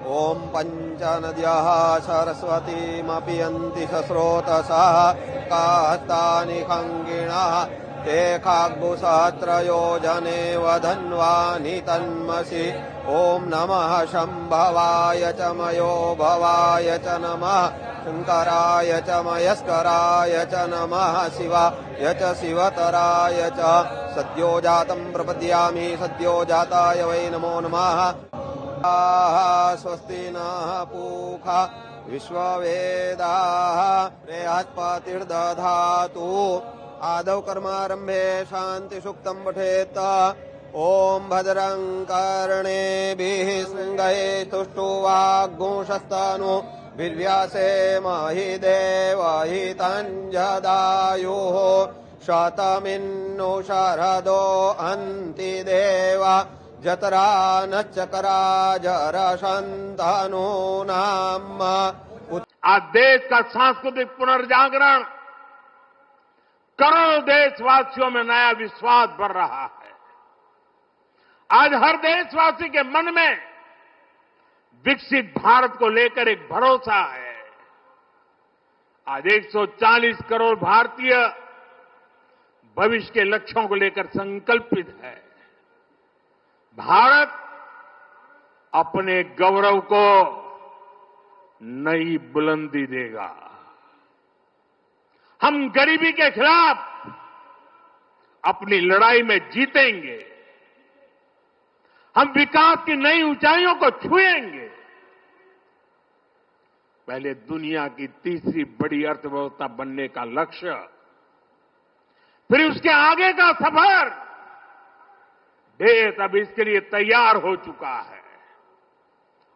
ॐ पञ्चनद्यः सरस्वतीमपि स्रोतसः कास्तानि खङ्गिणः ते खाग्गुसहस्रयोजने वधन्वानि तन्मसि। ॐ नमः शम्भवाय च मयो भवाय च नमः शङ्कराय च मयस्कराय च नमः शिवाय च शिवतराय च सद्यो जातं प्रपद्यामि सद्यो जाताय वै नमो नमः। स्वस्ति नः पूषा विश्ववेदाः बृहस्पतिर्दधातु। आदौ कर्मारम्भे शान्तिसूक्तं पठेत्। ॐ भद्रं कर्णेभिः शृण्वन्नोतिभिः तुष्टुवागुंशस्तनु वीर्यसे महि देवहितञ्जदायुः शतमिन्नु शरदो अन्ति देव जतरा नचकरा जरसंतनूनाम। आज देश का सांस्कृतिक पुनर्जागरण करोड़ों देशवासियों में नया विश्वास भर रहा है। आज हर देशवासी के मन में विकसित भारत को लेकर एक भरोसा है। आज 140 करोड़ भारतीय भविष्य के लक्ष्यों को लेकर संकल्पित है। भारत अपने गौरव को नई बुलंदी देगा। हम गरीबी के खिलाफ अपनी लड़ाई में जीतेंगे। हम विकास की नई ऊंचाइयों को छुएंगे। पहले दुनिया की तीसरी बड़ी अर्थव्यवस्था बनने का लक्ष्य, फिर उसके आगे का सफर, देश अब इसके लिए तैयार हो चुका है।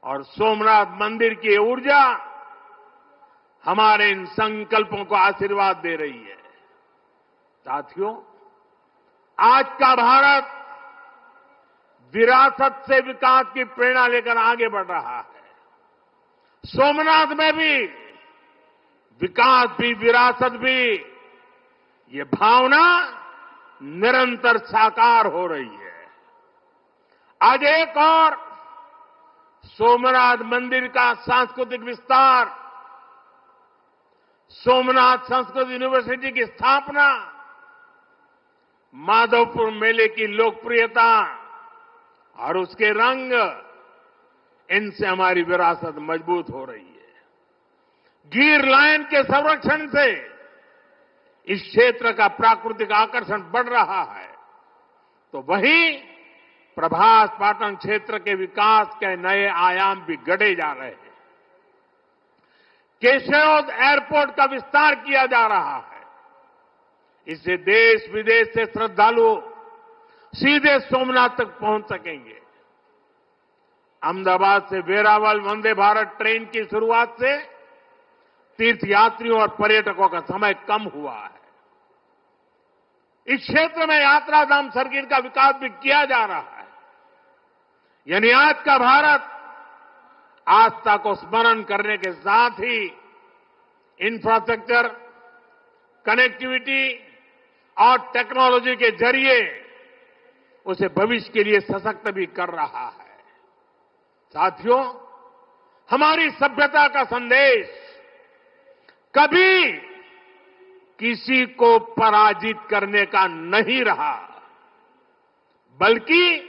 और सोमनाथ मंदिर की ऊर्जा हमारे इन संकल्पों को आशीर्वाद दे रही है। साथियों, आज का भारत विरासत से विकास की प्रेरणा लेकर आगे बढ़ रहा है। सोमनाथ में भी विकास भी विरासत भी, ये भावना निरंतर साकार हो रही है। आज एक और सोमनाथ मंदिर का सांस्कृतिक विस्तार, सोमनाथ संस्कृत यूनिवर्सिटी की स्थापना, माधवपुर मेले की लोकप्रियता और उसके रंग, इनसे हमारी विरासत मजबूत हो रही है। गिर लायन के संरक्षण से इस क्षेत्र का प्राकृतिक आकर्षण बढ़ रहा है, तो वहीं प्रभास पाटन क्षेत्र के विकास के नए आयाम भी गढ़े जा रहे हैं। केशोद एयरपोर्ट का विस्तार किया जा रहा है। इससे देश विदेश से श्रद्धालु सीधे सोमनाथ तक पहुंच सकेंगे। अहमदाबाद से वेरावल वंदे भारत ट्रेन की शुरुआत से तीर्थयात्रियों और पर्यटकों का समय कम हुआ है। इस क्षेत्र में यात्रा धाम सर्किट का विकास भी किया जा रहा है। यानी आज का भारत आस्था को स्मरण करने के साथ ही इंफ्रास्ट्रक्चर, कनेक्टिविटी और टेक्नोलॉजी के जरिए उसे भविष्य के लिए सशक्त भी कर रहा है। साथियों, हमारी सभ्यता का संदेश कभी किसी को पराजित करने का नहीं रहा, बल्कि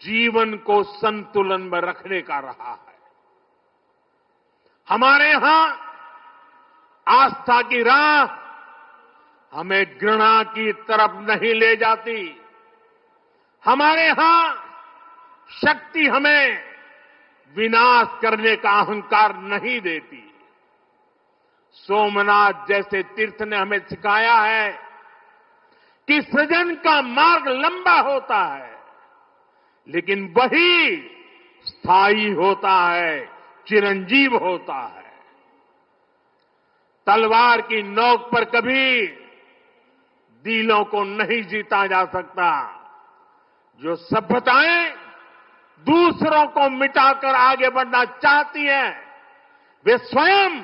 जीवन को संतुलन में रखने का रहा है। हमारे यहां आस्था की राह हमें घृणा की तरफ नहीं ले जाती। हमारे यहां शक्ति हमें विनाश करने का अहंकार नहीं देती। सोमनाथ जैसे तीर्थ ने हमें सिखाया है कि सृजन का मार्ग लंबा होता है, लेकिन वही स्थायी होता है, चिरंजीव होता है। तलवार की नोक पर कभी दिलों को नहीं जीता जा सकता। जो सभ्यताएं दूसरों को मिटाकर आगे बढ़ना चाहती हैं, वे स्वयं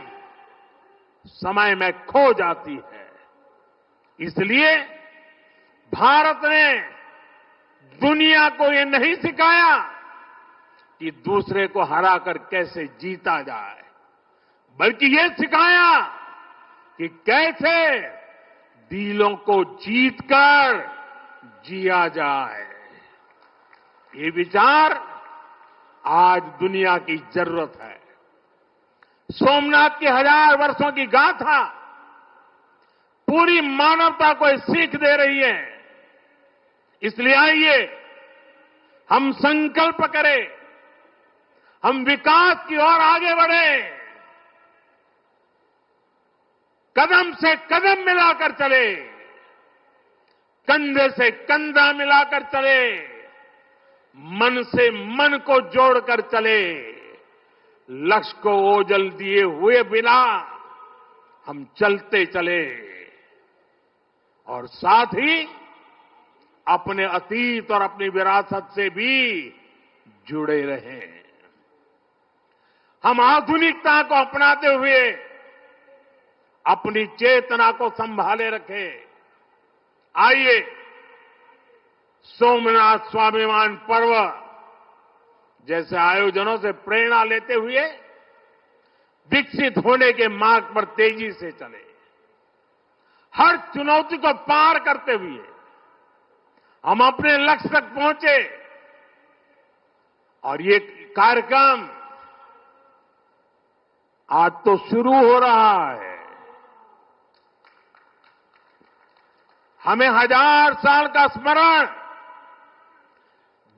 समय में खो जाती है। इसलिए भारत ने दुनिया को ये नहीं सिखाया कि दूसरे को हराकर कैसे जीता जाए, बल्कि ये सिखाया कि कैसे दिलों को जीतकर जिया जाए। ये विचार आज दुनिया की जरूरत है। सोमनाथ की 1000 वर्षों की गाथा पूरी मानवता को सीख दे रही है। इसलिए आइए हम संकल्प करें, हम विकास की ओर आगे बढ़ें, कदम से कदम मिलाकर चले, कंधे से कंधा मिलाकर चले, मन से मन को जोड़कर चले, लक्ष्य को ओझल दिए हुए बिना हम चलते चले और साथ ही अपने अतीत और अपनी विरासत से भी जुड़े रहें। हम आधुनिकता को अपनाते हुए अपनी चेतना को संभाले रखें। आइए सोमनाथ स्वाभिमान पर्व जैसे आयोजनों से प्रेरणा लेते हुए विकसित होने के मार्ग पर तेजी से चले। हर चुनौती को पार करते हुए हम अपने लक्ष्य तक पहुंचे। और ये कार्यक्रम आज तो शुरू हो रहा है। हमें 1000 साल का स्मरण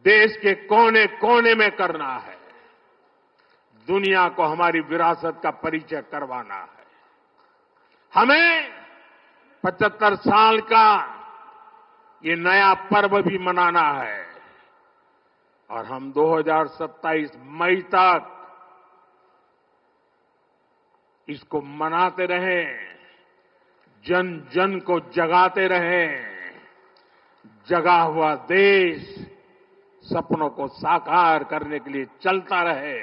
देश के कोने कोने में करना है। दुनिया को हमारी विरासत का परिचय करवाना है। हमें 75 साल का ये नया पर्व भी मनाना है और हम 2027 मई तक इसको मनाते रहें, जन जन को जगाते रहें। जगा हुआ देश सपनों को साकार करने के लिए चलता रहे।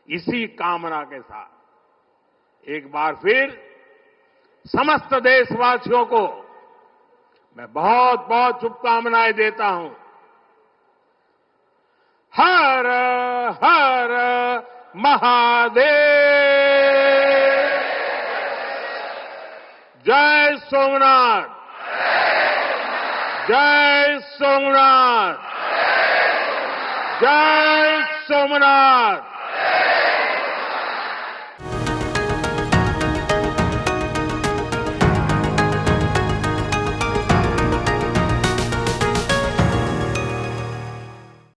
इसी कामना के साथ एक बार फिर समस्त देशवासियों को मैं बहुत बहुत शुभकामनाएं देता हूं। हर हर महादेव। जय सोमनाथ, जय सोमनाथ, जय सोमनाथ।